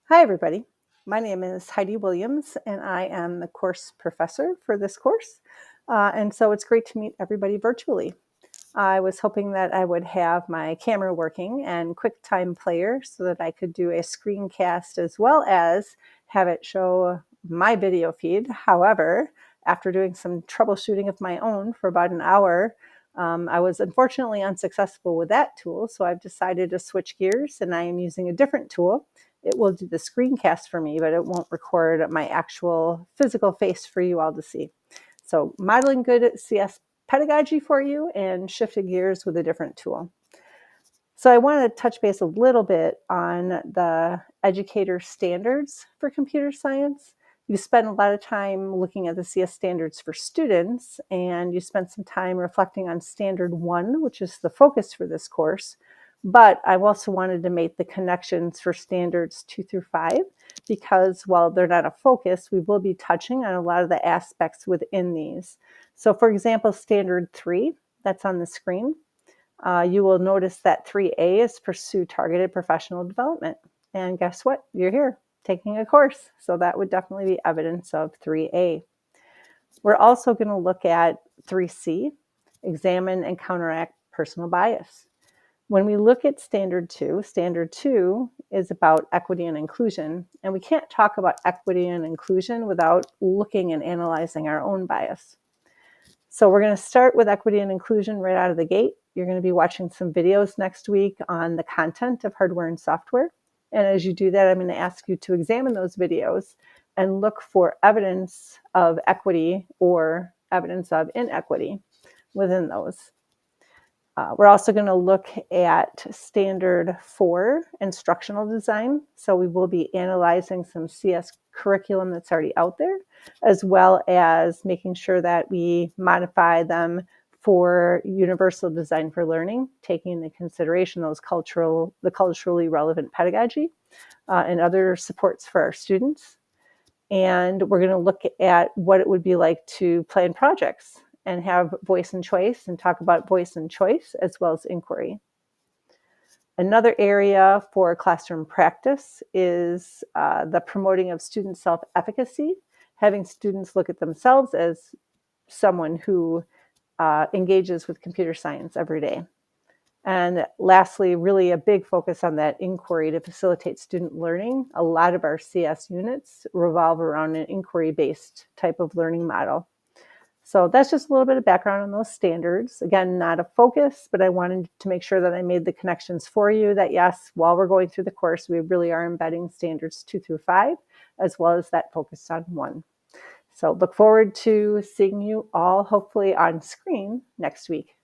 Hi, everybody. My name is Heidi Williams, and I am the course professor for this course. And so it's great to meet everybody virtually. I was hoping that I would have my camera working and QuickTime Player so that I could do a screencast as well as have it show my video feed. However, after doing some troubleshooting of my own for about an hour, I was unfortunately unsuccessful with that tool. So I've decided to switch gears and I am using a different tool. It will do the screencast for me, but it won't record my actual physical face for you all to see. So modeling good CS pedagogy for you and shifted gears with a different tool. So I want to touch base a little bit on the educator standards for computer science. You spend a lot of time looking at the CS standards for students, and you spent some time reflecting on standard 1, which is the focus for this course. But I also wanted to make the connections for standards 2 through 5, because while they're not a focus, we will be touching on a lot of the aspects within these. So for example, standard 3, that's on the screen, you will notice that 3A is pursue targeted professional development. And guess what? You're here taking a course. So that would definitely be evidence of 3A. We're also going to look at 3C, examine and counteract personal bias. When we look at standard 2 is about equity and inclusion. And we can't talk about equity and inclusion without looking and analyzing our own bias. So we're going to start with equity and inclusion right out of the gate. You're going to be watching some videos next week on the content of hardware and software. And as you do that, I'm going to ask you to examine those videos and look for evidence of equity or evidence of inequity within those. We're also going to look at standard 4, instructional design. So we will be analyzing some CS curriculum that's already out there, as well as making sure that we modify them for universal design for learning, taking into consideration the culturally relevant pedagogy and other supports for our students. And we're going to look at what it would be like to plan projects and have voice and choice and talk about voice and choice as well as inquiry. Another area for classroom practice is the promoting of student self-efficacy, having students look at themselves as someone who engages with computer science every day. And lastly, really a big focus on that inquiry to facilitate student learning. A lot of our CS units revolve around an inquiry-based type of learning model. So that's just a little bit of background on those standards. Again, not a focus, but I wanted to make sure that I made the connections for you that yes, while we're going through the course, we really are embedding standards 2 through 5, as well as that focus on 1. So look forward to seeing you all hopefully on screen next week.